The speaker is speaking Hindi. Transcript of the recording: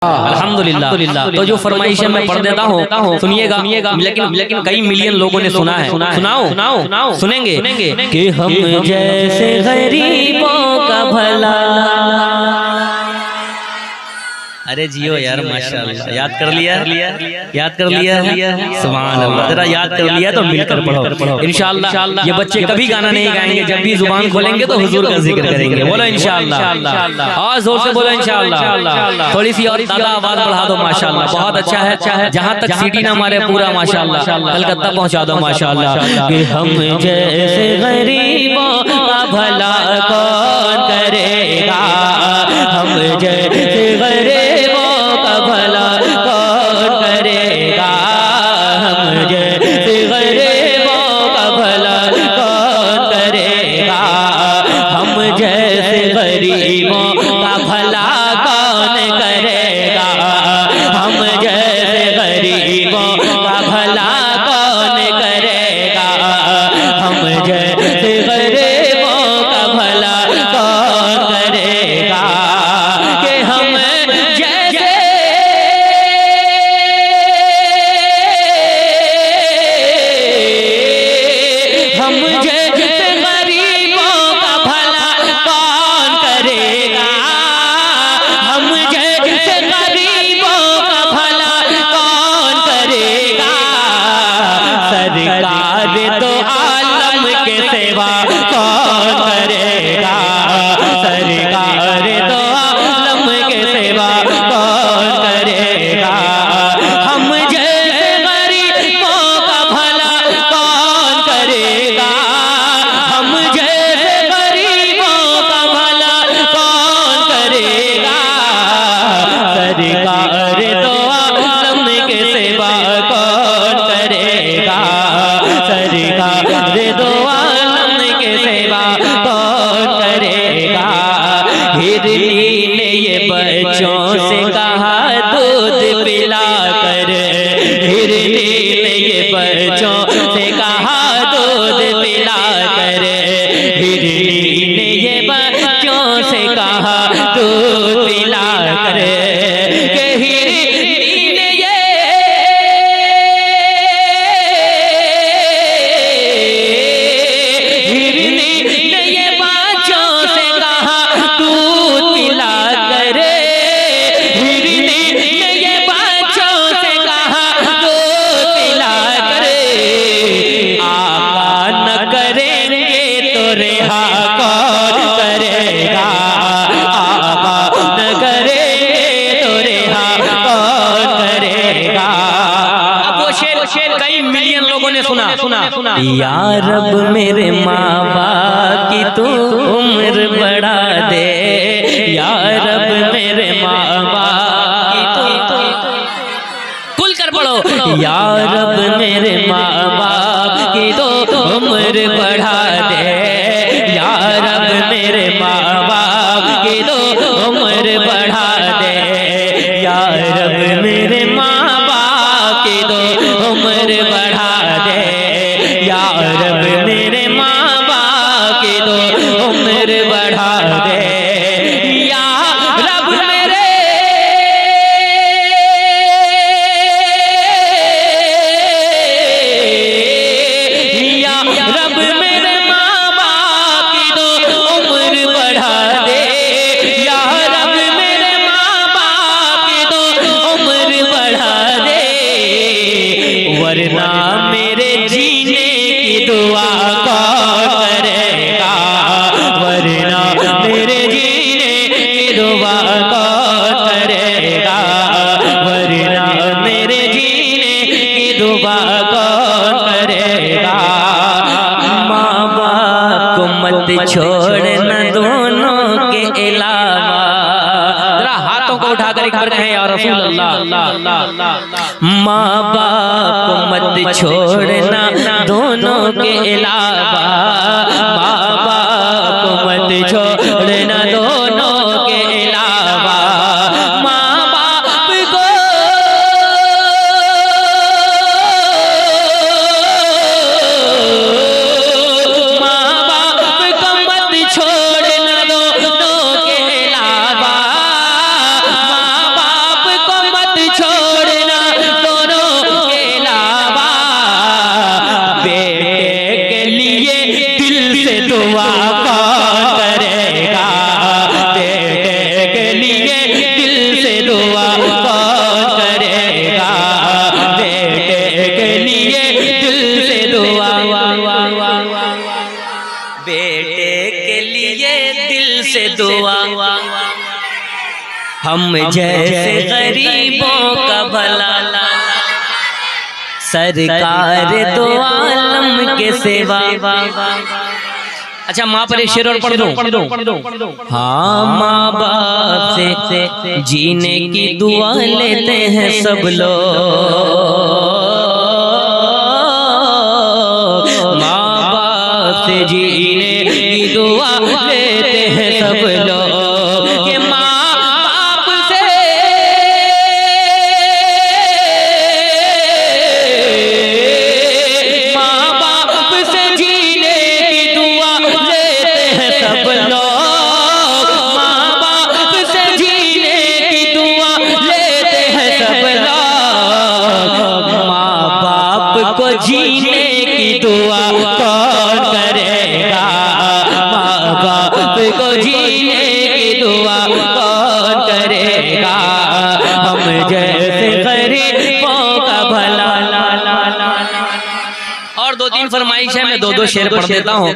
अल्हम्दुलिल्लाह। तो जो फरमाइश मैं पढ़ देता हूँ सुनिएगा, लेकिन कई मिलियन लोगों ने सुना है। सुनाओ सुनेंगे कि हम जैसे गरीबों का भला। अरे जियो यार, माशाअल्लाह। याद कर लिया सुभान अल्लाह। जरा याद कर लिया तो मिलकर पढ़ो इंशाअल्लाह। ये बच्चे कभी गाना नहीं गाएंगे, जब भी जुबान खोलेंगे तो हुजूर का जिक्र करेंगे। बोलो इंशाअल्लाह, और जोर से बोलो इंशाअल्लाह। थोड़ी सी और ज्यादा आवाज बढ़ा दो माशाअल्लाह। बहुत अच्छा है। जहाँ तक सीटी ना मारे पूरा माशाअल्लाह, कलकत्ता पहुँचा दो माशाअल्लाह। कि हम जैसे गरीबों का भला कौन करेगा, हम जैसे गरीबों का भला कौन करेगा, हम जैसे गरीबों का भला कौन करेगा, हम जैसे गरीबों का भला कौन करेगा, हम जैसे गरीबों का भला कौन करेगा, हम जैसे गरीबों का भला कौन करेगा। कि हम जैसे गरीबों का भला कौन करेगा, हम जैसे गरीबों का भला कौन करेगा। सरकार तो आलम के सेवा कौन करेगा, सरकार तो आलम के सेवा कौन करेगा। हम जैसे गरीबों का भला कौन करेगा, हम जैसे गरीबों का भला कौन करेगा। सरकार तो आलम के सेवा कौन करेगा, सरकार तो आलम के सेवा कौन करेगा। हिरनी ने ये बच्चों से कहा दूध पिला कर, हिरनी ने ये बच्चों से कहा दूध पिला कर, हिरनी ने ये बच्चों से कहा दूध पिला कर। कि हिरनी ने ये बच्चों से कहा दूध पिला कर, हिरनी ने ये बच्चों से कहा दूध पिला कर। आका न करेंगे तो रेहा कौन करेगा, आका न करेंगे तो रेहा कौन करेगा। अब वो शेर कई मिलियन लोगों ने सुना। या रब मेरे माँ बाप की तू उम्र बढ़ा दे, या रब मेरे माँ बाप की तू खुल कर पढ़ो। या रब मेरे माँ बाप की तो उम्र बढ़ा दे, या रब मेरे माँ बाप की तो उम्र बढ़ा दे, या रब मेरे माँ बाप की तो उम्र बढ़ा दे, या रब मेरे माँ बाप की तो उम्र बढ़ा दे। या रब मेरे रब मेरे माँ बाप की तो उम्र बढ़ा दे, या रब मेरे माँ बाप की तो उम्र बढ़ा दे। वरना मेरे जीने की दुआ कौन करेगा, वरना मेरे जीने की दुआ कौन करेगा, वरना मेरे जीने की दुआ कौन करेगा। माँ बाप को मत छोड़ना दोनों के अलावा। जरा हाथों को उठाकर एक बार कहें या रसूल अल्लाह। माँ बाप को मत छोड़ना दोनों के अलावा, माँ बाप को मत छोड़ना दोनों के अलावा। माँ बाप को मत छोड़ना दोनों के अलावा, माँ बाप दुआ, हम जैसे गरीबों का भला, सरकार दो आलम के सेवा। अच्छा माँ पर एक शेर और पढ़ दो। हाँ माँ बाप से जीने की दुआ लेते हैं सब लोग, माँ बाप से जीने की दुआ लेते हैं सब लोग, कि माँ बाप से जीने की दुआ लेते हैं सब लोग, माँ बाप से जीने की दुआ लेते हैं सब लोग। माँ बाप को जीने की दुआ कौन करेगा, माँ बाप को जीने की दुआ कौन करेगा, हम जैसे गरीबों का भला। और दो तीन फरमाइश है, मैं दो शेर पढ़ देता हूँ।